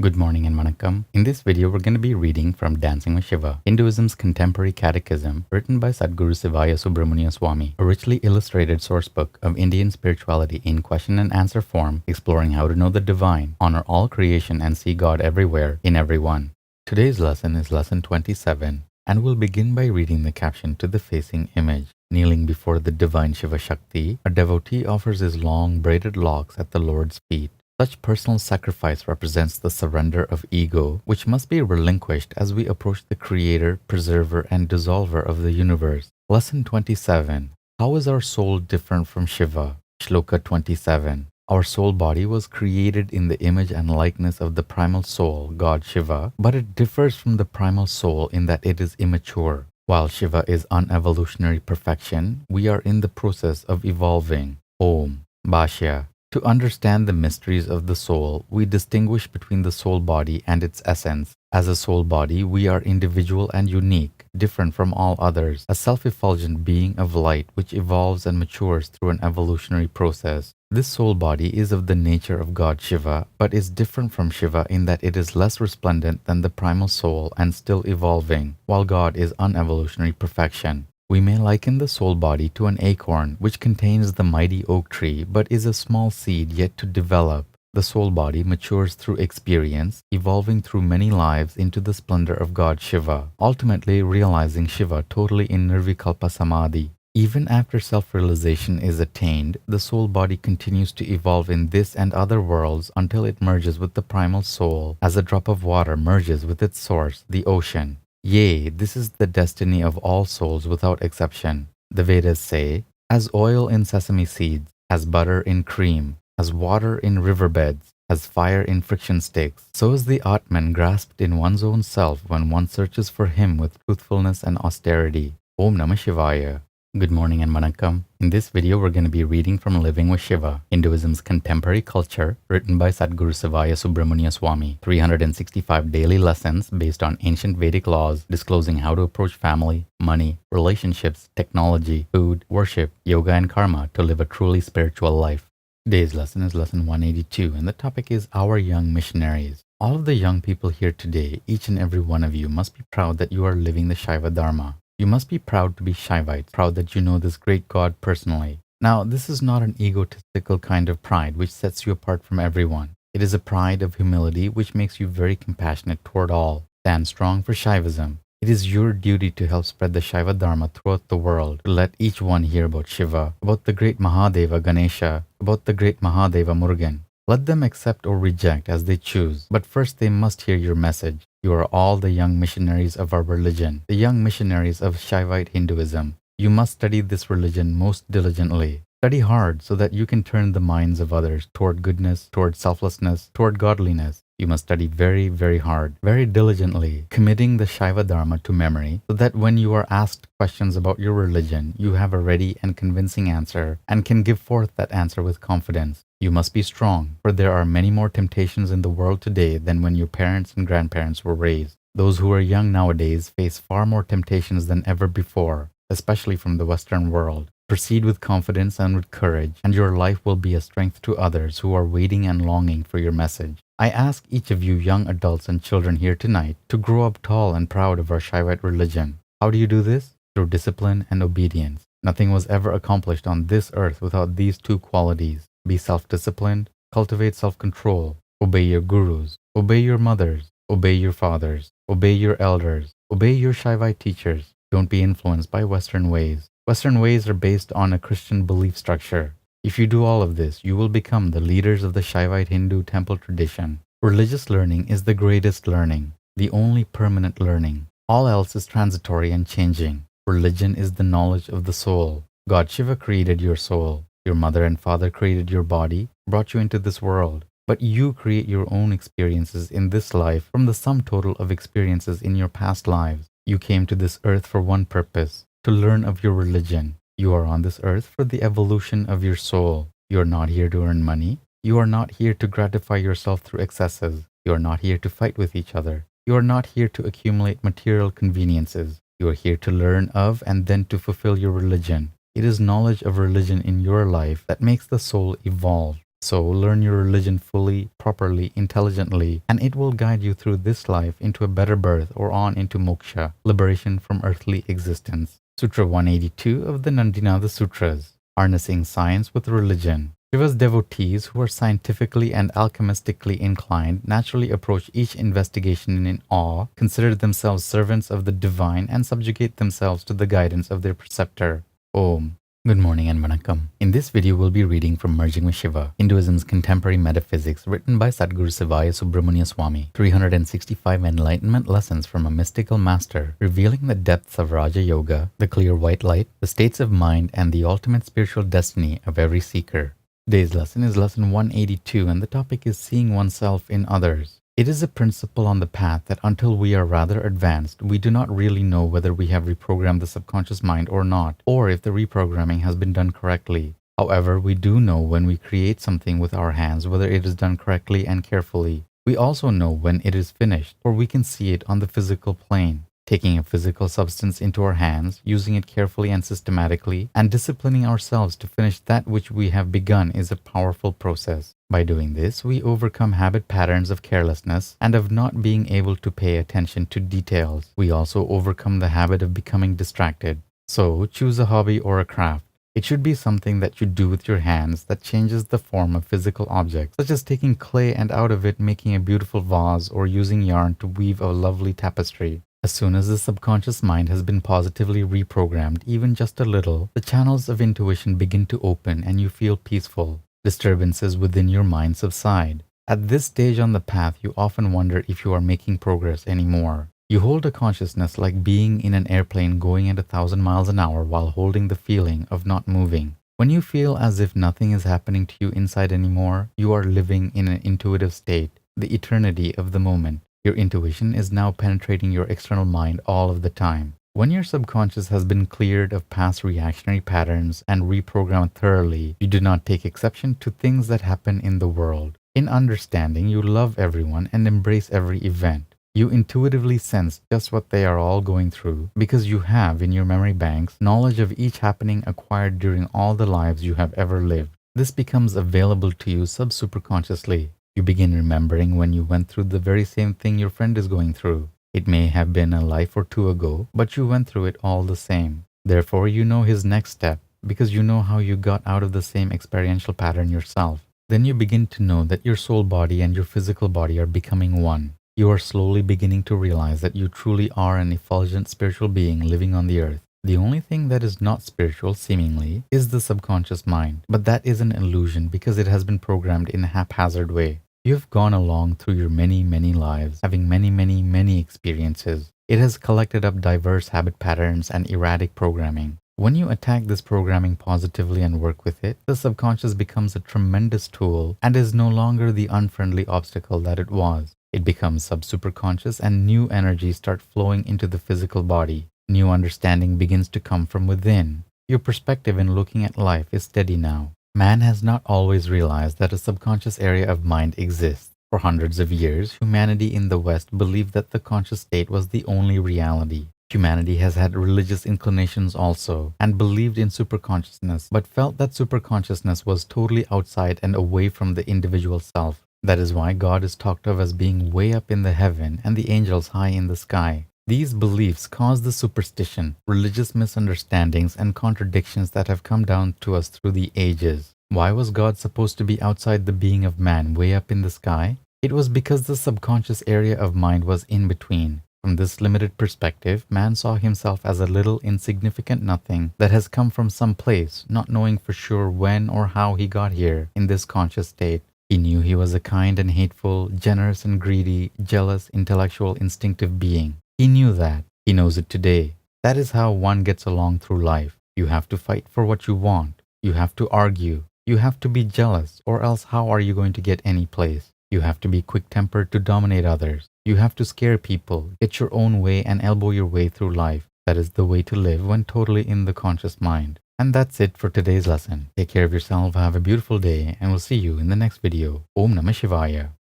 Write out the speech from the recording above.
Good morning and vanakkam. In this video, we're going to be reading from Dancing with Shiva, Hinduism's contemporary catechism, written by Sadhguru Sivaya Subramania Swami, a richly illustrated sourcebook of Indian spirituality in question and answer form, exploring how to know the divine, honor all creation, and see God everywhere, in everyone. Today's lesson is lesson 27, and we'll begin by reading the caption to the facing image. Kneeling before the divine Shiva Shakti, a devotee offers his long braided locks at the Lord's feet. Such personal sacrifice represents the surrender of ego, which must be relinquished as we approach the creator, preserver, and dissolver of the universe. Lesson 27. How is our soul different from Shiva? Shloka 27. Our soul body was created in the image and likeness of the primal soul, God Shiva, but it differs from the primal soul in that it is immature. While Shiva is unevolutionary perfection, we are in the process of evolving. Om. Bhashya. To understand the mysteries of the soul, we distinguish between the soul body and its essence. As a soul body, we are individual and unique, different from all others, a self-effulgent being of light which evolves and matures through an evolutionary process. This soul body is of the nature of God Shiva, but is different from Shiva in that it is less resplendent than the primal soul and still evolving, while God is unevolutionary perfection. We may liken the soul body to an acorn, which contains the mighty oak tree, but is a small seed yet to develop. The soul body matures through experience, evolving through many lives into the splendor of God Shiva, ultimately realizing Shiva totally in Nirvikalpa Samadhi. Even after self-realization is attained, the soul body continues to evolve in this and other worlds until it merges with the primal soul, as a drop of water merges with its source, the ocean. Yea, this is the destiny of all souls without exception. The Vedas say, as oil in sesame seeds, as butter in cream, as water in riverbeds, as fire in friction sticks, so is the Atman grasped in one's own self when one searches for him with truthfulness and austerity. Om Namah Shivaya. Good morning and vanakkam. In this video, we're going to be reading from Living with Shiva, Hinduism's contemporary culture, written by Sadhguru Sivaya Subramania Swami. 365 daily lessons based on ancient Vedic laws, disclosing how to approach family, money, relationships, technology, food, worship, yoga, and karma to live a truly spiritual life. Today's lesson is lesson 182, and the topic is Our Young Missionaries. All of the young people here today, each and every one of you, must be proud that you are living the Saiva Dharma. You must be proud to be Saivites, proud that you know this great God personally. Now, this is not an egotistical kind of pride which sets you apart from everyone. It is a pride of humility which makes you very compassionate toward all. Stand strong for Saivism. It is your duty to help spread the Saiva Dharma throughout the world, to let each one hear about Shiva, about the great Mahadeva Ganesha, about the great Mahadeva Murugan. Let them accept or reject as they choose, but first they must hear your message. You are all the young missionaries of our religion, the young missionaries of Saivite Hinduism. You must study this religion most diligently. Study hard so that you can turn the minds of others toward goodness, toward selflessness, toward godliness. You must study very, very hard, very diligently, committing the Saiva Dharma to memory, so that when you are asked questions about your religion, you have a ready and convincing answer and can give forth that answer with confidence. You must be strong, for there are many more temptations in the world today than when your parents and grandparents were raised. Those who are young nowadays face far more temptations than ever before, especially from the Western world. Proceed with confidence and with courage, and your life will be a strength to others who are waiting and longing for your message. I ask each of you young adults and children here tonight to grow up tall and proud of our Saivite religion. How do you do this? Through discipline and obedience. Nothing was ever accomplished on this earth without these two qualities. Be self-disciplined, cultivate self-control, obey your gurus, obey your mothers, obey your fathers, obey your elders, obey your Saivite teachers. Don't be influenced by Western ways. Western ways are based on a Christian belief structure. If you do all of this, you will become the leaders of the Saivite Hindu temple tradition. Religious learning is the greatest learning, the only permanent learning. All else is transitory and changing. Religion is the knowledge of the soul. God Shiva created your soul. Your mother and father created your body, brought you into this world. But you create your own experiences in this life from the sum total of experiences in your past lives. You came to this earth for one purpose, to learn of your religion. You are on this earth for the evolution of your soul. You are not here to earn money. You are not here to gratify yourself through excesses. You are not here to fight with each other. You are not here to accumulate material conveniences. You are here to learn of and then to fulfill your religion. It is knowledge of religion in your life that makes the soul evolve. So learn your religion fully, properly, intelligently, and it will guide you through this life into a better birth or on into moksha, liberation from earthly existence. Sutra 182 of the Nandinada Sutras, Harnessing Science with Religion. Shiva's devotees who are scientifically and alchemistically inclined naturally approach each investigation in awe, consider themselves servants of the divine, and subjugate themselves to the guidance of their preceptor. Om. Good morning and vanakkam. In this video, we'll be reading from Merging with Shiva, Hinduism's Contemporary Metaphysics, written by Sadguru Sivaya Subramania Swami. 365 enlightenment lessons from a mystical master, revealing the depths of Raja Yoga, the clear white light, the states of mind, and the ultimate spiritual destiny of every seeker. Today's lesson is lesson 182, and the topic is seeing oneself in others. It is a principle on the path that until we are rather advanced, we do not really know whether we have reprogrammed the subconscious mind or not, or if the reprogramming has been done correctly. However, we do know when we create something with our hands whether it is done correctly and carefully. We also know when it is finished, for we can see it on the physical plane. Taking a physical substance into our hands, using it carefully and systematically, and disciplining ourselves to finish that which we have begun is a powerful process. By doing this, we overcome habit patterns of carelessness and of not being able to pay attention to details. We also overcome the habit of becoming distracted. So, choose a hobby or a craft. It should be something that you do with your hands that changes the form of physical objects, such as taking clay and out of it making a beautiful vase or using yarn to weave a lovely tapestry. As soon as the subconscious mind has been positively reprogrammed, even just a little, the channels of intuition begin to open and you feel peaceful. Disturbances within your mind subside. At this stage on the path, you often wonder if you are making progress anymore. You hold a consciousness like being in an airplane going at 1,000 miles an hour while holding the feeling of not moving. When you feel as if nothing is happening to you inside anymore, you are living in an intuitive state, the eternity of the moment. Your intuition is now penetrating your external mind all of the time. When your subconscious has been cleared of past reactionary patterns and reprogrammed thoroughly, you do not take exception to things that happen in the world. In understanding, you love everyone and embrace every event. You intuitively sense just what they are all going through because you have in your memory banks knowledge of each happening acquired during all the lives you have ever lived. This becomes available to you sub-superconsciously. You begin remembering when you went through the very same thing your friend is going through. It may have been a life or two ago, but you went through it all the same. Therefore, you know his next step because you know how you got out of the same experiential pattern yourself. Then you begin to know that your soul body and your physical body are becoming one. You are slowly beginning to realize that you truly are an effulgent spiritual being living on the earth. The only thing that is not spiritual, seemingly, is the subconscious mind. But that is an illusion because it has been programmed in a haphazard way. You have gone along through your many lives, having many experiences. It has collected up diverse habit patterns and erratic programming. When you attack this programming positively and work with it, the subconscious becomes a tremendous tool and is no longer the unfriendly obstacle that it was. It becomes sub-superconscious and new energies start flowing into the physical body. New understanding begins to come from within. Your perspective in looking at life is steady now. Man has not always realized that a subconscious area of mind exists. For hundreds of years, humanity in the West believed that the conscious state was the only reality. Humanity has had religious inclinations also, and believed in superconsciousness, but felt that superconsciousness was totally outside and away from the individual self. That is why God is talked of as being way up in the heaven and the angels high in the sky. These beliefs cause the superstition, religious misunderstandings, and contradictions that have come down to us through the ages. Why was God supposed to be outside the being of man way up in the sky? It was because the subconscious area of mind was in between. From this limited perspective, man saw himself as a little insignificant nothing that has come from some place, not knowing for sure when or how he got here in this conscious state. He knew he was a kind and hateful, generous and greedy, jealous, intellectual, instinctive being. He knew that. He knows it today. That is how one gets along through life. You have to fight for what you want. You have to argue. You have to be jealous, or else how are you going to get any place? You have to be quick-tempered to dominate others. You have to scare people, get your own way and elbow your way through life. That is the way to live when totally in the conscious mind. And that's it for today's lesson. Take care of yourself, have a beautiful day, and we'll see you in the next video. Om Namah Shivaya.